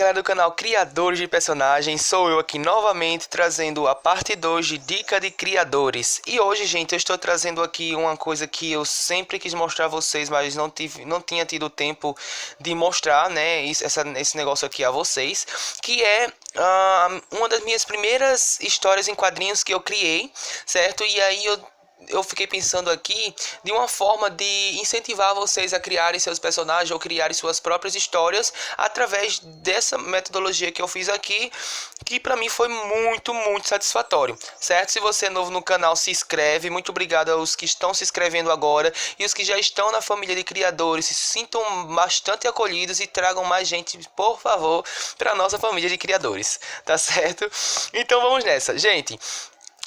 galera do canal Criadores de Personagens, sou eu aqui novamente trazendo a parte 2 de Dica de Criadores. E hoje, gente, eu estou trazendo aqui uma coisa que eu sempre quis mostrar a vocês, mas não tinha tido tempo de mostrar, né, esse negócio aqui a vocês, que é uma das minhas primeiras histórias em quadrinhos que eu criei, certo? E aí eu fiquei pensando aqui de uma forma de incentivar vocês a criarem seus personagens ou criarem suas próprias histórias através dessa metodologia que eu fiz aqui, que pra mim foi muito satisfatório, certo? Se você é novo no canal, se inscreve. Muito obrigado aos que estão se inscrevendo agora e os que já estão na família de criadores. Se sintam bastante acolhidos e tragam mais gente, por favor, para nossa família de criadores, tá certo? Então vamos nessa, gente.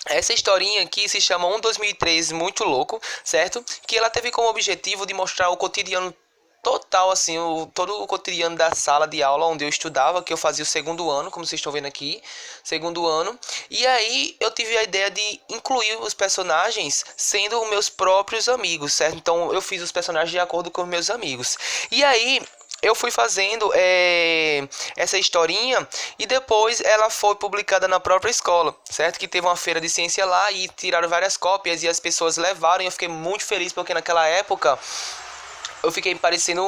Essa historinha aqui se chama 2013 Muito Louco, certo? Que ela teve como objetivo de mostrar o cotidiano total, assim, todo o cotidiano da sala de aula onde eu estudava, que eu fazia o segundo ano, como vocês estão vendo aqui, segundo ano. E aí eu tive a ideia de incluir os personagens sendo meus próprios amigos, certo? Então eu fiz os personagens de acordo com os meus amigos. E aí eu fui fazendo essa historinha e depois ela foi publicada na própria escola, certo? Que teve uma feira de ciência lá e tiraram várias cópias e as pessoas levaram e eu fiquei muito feliz porque naquela época eu fiquei parecendo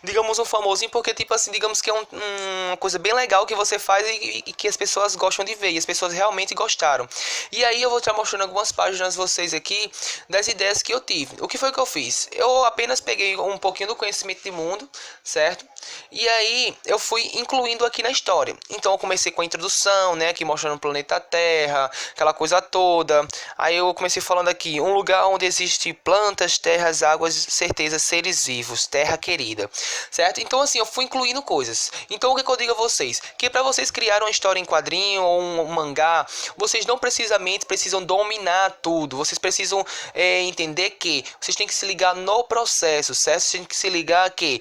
digamos, um famosinho, porque, tipo assim, digamos que é uma coisa bem legal que você faz e que as pessoas gostam de ver, e as pessoas realmente gostaram. E aí eu vou estar mostrando algumas páginas vocês aqui das ideias que eu tive. O que foi que eu fiz? Eu apenas peguei um pouquinho do conhecimento de mundo, certo? E aí eu fui incluindo aqui na história. Então eu comecei com a introdução, né, aqui mostrando o planeta Terra, aquela coisa toda. Aí eu comecei falando aqui, um lugar onde existe plantas, terras, águas, certeza, seres vivos, terra querida, certo? Então assim, eu fui incluindo coisas. Então o que eu digo a vocês? Que para vocês criarem uma história em quadrinho ou um mangá, vocês não precisamente precisam dominar tudo. Vocês precisam entender que vocês têm que se ligar no processo, certo? Vocês têm que se ligar que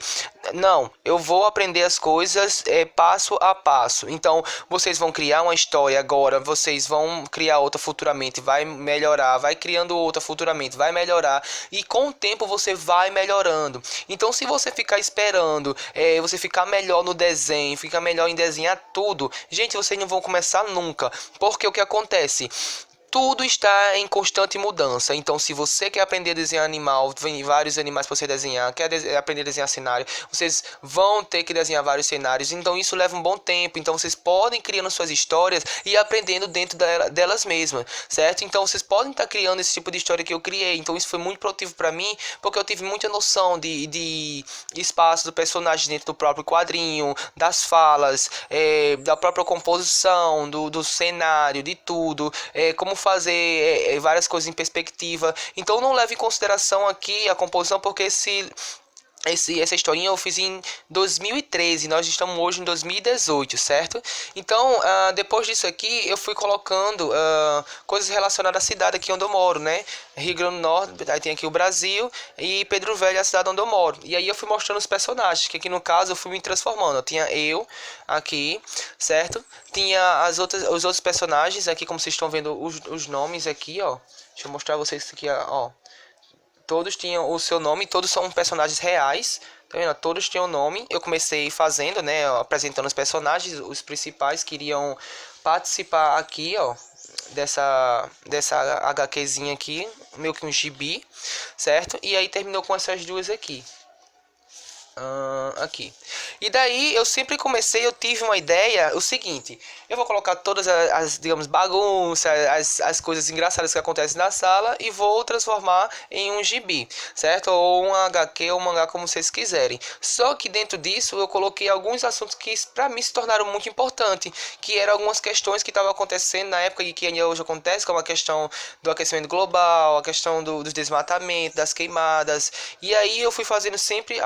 não, eu vou aprender as coisas passo a passo. Então, vocês vão criar uma história agora, vocês vão criar outra futuramente, vai melhorar, vai criando outra futuramente, vai melhorar. E com o tempo você vai melhorando. Então, se você ficar esperando, você ficar melhor no desenho, ficar melhor em desenhar tudo, gente, vocês não vão começar nunca. Porque o que acontece? Tudo está em constante mudança. Então, se você quer aprender a desenhar animal, vem vários animais para você desenhar, quer aprender a desenhar cenário, vocês vão ter que desenhar vários cenários. Então, isso leva um bom tempo. Então, vocês podem criando suas histórias e aprendendo dentro delas mesmas, certo? Então, vocês podem estar criando esse tipo de história que eu criei. Então, isso foi muito produtivo para mim, porque eu tive muita noção de espaço do personagem dentro do próprio quadrinho, das falas, da própria composição, do cenário, de tudo, como fazer várias coisas em perspectiva. Então não leve em consideração aqui a composição, porque essa historinha eu fiz em 2013, nós estamos hoje em 2018, certo? Então, depois disso aqui, eu fui colocando coisas relacionadas à cidade aqui onde eu moro, né? Rio Grande do Norte, aí tem aqui o Brasil, e Pedro Velho é a cidade onde eu moro. E aí eu fui mostrando os personagens, que aqui no caso eu fui me transformando. Eu tinha eu aqui, certo? Tinha os outros personagens aqui, como vocês estão vendo os nomes aqui, ó. Deixa eu mostrar vocês aqui, ó. Todos tinham o seu nome, todos são personagens reais, tá vendo? Todos tinham nome. Eu comecei fazendo, né, apresentando os personagens, os principais que iriam participar aqui, ó, dessa HQzinha aqui, meio que um gibi, certo? E aí terminou com essas duas aqui. Aqui. E daí eu sempre eu tive uma ideia, o seguinte, eu vou colocar todas as digamos, bagunças, as coisas engraçadas que acontecem na sala e vou transformar em um gibi, certo? Ou um HQ ou um mangá, como vocês quiserem. Só que dentro disso eu coloquei alguns assuntos que pra mim se tornaram muito importantes, que eram algumas questões que estavam acontecendo na época e que ainda hoje acontece, como a questão do aquecimento global, a questão dos desmatamentos, das queimadas. E aí eu fui fazendo sempre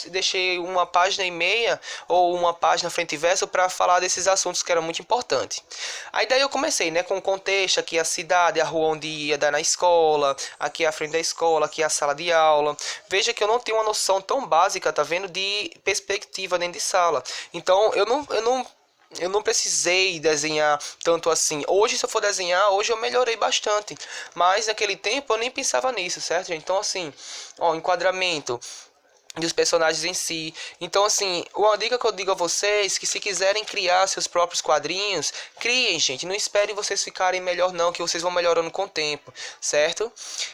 deixei uma página e meia ou uma página frente e verso para falar desses assuntos que eram muito importantes. Aí daí eu comecei, né, com o contexto, aqui a cidade, a rua onde ia dar na escola, aqui a frente da escola, aqui a sala de aula. Veja que eu não tenho uma noção tão básica, tá vendo, de perspectiva dentro de sala. Então eu não precisei desenhar tanto assim. Hoje, se eu for desenhar, hoje eu melhorei bastante. Mas naquele tempo eu nem pensava nisso, certo, gente? Então assim, ó, enquadramento. dos personagens em si. Então, assim, uma dica que eu digo a vocês, que se quiserem criar seus próprios quadrinhos, criem, gente. Não esperem vocês ficarem melhor não, que vocês vão melhorando com o tempo, certo?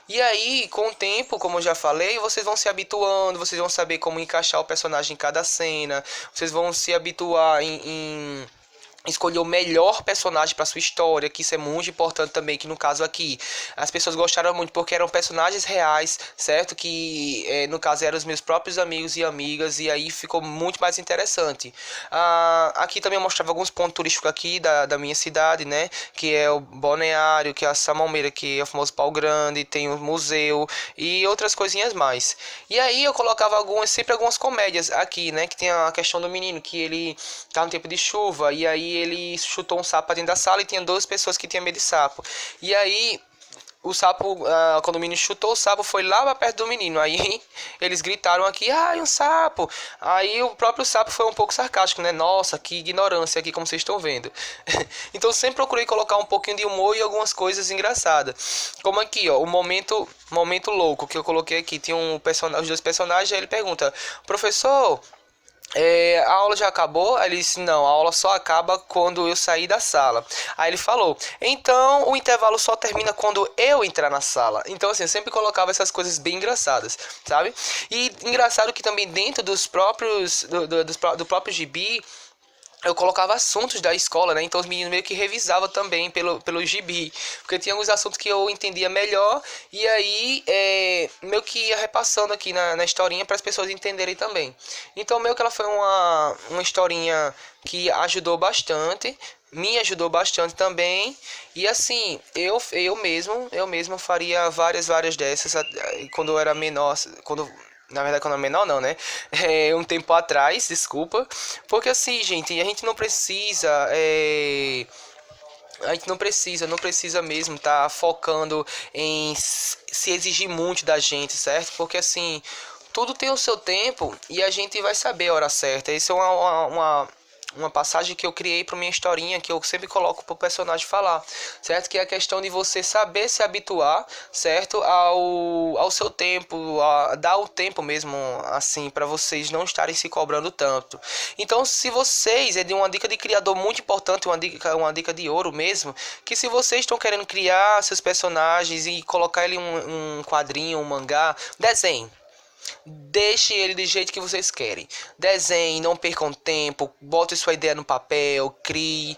E aí, com o tempo, como eu já falei, vocês vão se habituando, vocês vão saber como encaixar o personagem em cada cena, vocês vão se habituar em escolher o melhor personagem para sua história, que isso é muito importante também, que no caso aqui as pessoas gostaram muito porque eram personagens reais, certo? Que no caso eram os meus próprios amigos e amigas, e aí ficou muito mais interessante. Aqui também eu mostrava alguns pontos turísticos aqui da minha cidade, né? Que é o Balneário, que é a Samalmeira, que é o famoso Pau Grande, tem o museu e outras coisinhas mais. E aí eu colocava sempre algumas comédias aqui, né? Que tem a questão do menino, que ele tá no tempo de chuva, e aí ele chutou um sapo pra dentro da sala e tinha duas pessoas que tinham medo de sapo. E aí o sapo, quando o menino chutou o sapo, foi lá pra perto do menino. Aí eles gritaram aqui, ai, um sapo. Aí o próprio sapo foi um pouco sarcástico, né? Nossa, que ignorância aqui, como vocês estão vendo. Então sempre procurei colocar um pouquinho de humor e algumas coisas engraçadas. Como aqui, ó, o momento louco que eu coloquei aqui. Tinha os dois personagens, aí ele pergunta, professor, a aula já acabou? Aí ele disse, não, a aula só acaba quando eu sair da sala. Aí ele falou, então o intervalo só termina quando eu entrar na sala. Então assim, eu sempre colocava essas coisas bem engraçadas, sabe? E engraçado que também dentro dos próprios, do próprio gibi, eu colocava assuntos da escola, né? Então os meninos meio que revisavam também pelo gibi. Porque tinha alguns assuntos que eu entendia melhor. E aí, meio que ia repassando aqui na historinha para as pessoas entenderem também. Então, meio que ela foi uma historinha que ajudou bastante. Me ajudou bastante também. E assim, eu mesmo faria várias dessas quando eu era menor. Na verdade, quando eu era menor, não, né? Um tempo atrás, desculpa. Porque assim, gente, a gente não precisa. A gente não precisa mesmo tá focando em se exigir muito da gente, certo? Porque assim, tudo tem o seu tempo e a gente vai saber a hora certa. Isso é uma passagem que eu criei para minha historinha, que eu sempre coloco pro personagem falar, certo? Que é a questão de você saber se habituar, certo? Ao seu tempo, a dar o tempo mesmo, assim, para vocês não estarem se cobrando tanto. Então, se vocês, é de uma dica de criador muito importante, uma dica de ouro mesmo, que se vocês estão querendo criar seus personagens e colocar ele em um quadrinho, um mangá, desenhe. Deixe ele do jeito que vocês querem. Desenhe, não percam tempo. Bote sua ideia no papel. Crie.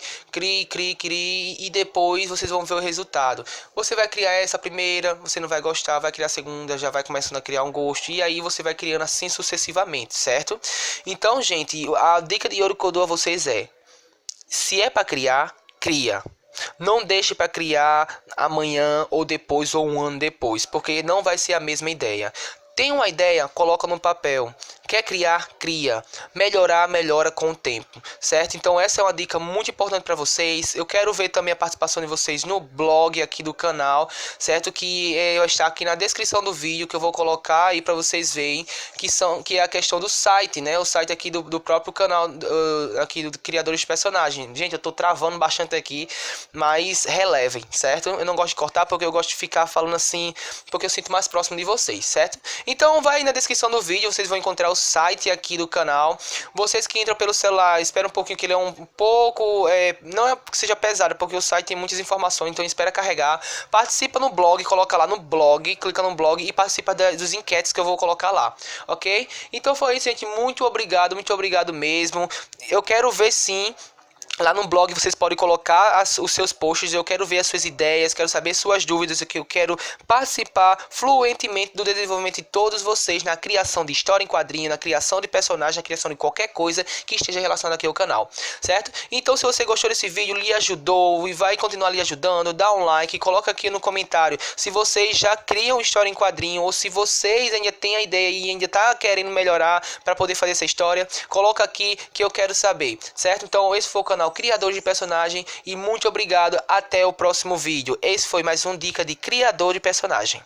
E depois vocês vão ver o resultado. Você vai criar essa primeira, você não vai gostar. Vai criar a segunda, já vai começando a criar um gosto. E aí você vai criando assim sucessivamente, certo? Então, gente, a dica de ouro que eu dou a vocês é: se é para criar, cria. Não deixe para criar amanhã ou depois ou um ano depois, porque não vai ser a mesma ideia. Tem uma ideia, coloca no papel. Quer criar, cria. Melhorar, melhora com o tempo, certo? Então essa é uma dica muito importante para vocês. Eu quero ver também a participação de vocês no blog aqui do canal, certo? Que está aqui na descrição do vídeo, que eu vou colocar aí para vocês verem, que é a questão do site, né? O site aqui do próprio canal, aqui do Criadores de Personagem. Gente, eu tô travando bastante aqui, mas relevem, certo? Eu não gosto de cortar porque eu gosto de ficar falando assim, porque eu sinto mais próximo de vocês, certo? Então vai aí na descrição do vídeo, vocês vão encontrar o site aqui do canal. Vocês que entram pelo celular, espera um pouquinho, que ele é um pouco, não é que seja pesado, porque o site tem muitas informações, então espera carregar. Participa no blog, coloca lá no blog, clica no blog e participa dos enquetes que eu vou colocar lá, ok? Então foi isso, gente, muito obrigado mesmo. Eu quero ver sim. Lá no blog vocês podem colocar os seus posts, eu quero ver as suas ideias, quero saber suas dúvidas, que eu quero participar fluentemente do desenvolvimento de todos vocês na criação de história em quadrinho, na criação de personagem, na criação de qualquer coisa que esteja relacionada aqui ao canal, certo? Então se você gostou desse vídeo, lhe ajudou e vai continuar lhe ajudando, dá um like, coloca aqui no comentário se vocês já criam história em quadrinho ou se vocês ainda têm a ideia e ainda tá querendo melhorar para poder fazer essa história, coloca aqui que eu quero saber, certo? Então esse foi o canal Criador de Personagem e muito obrigado, até o próximo vídeo. Esse foi mais um dica de criador de personagem.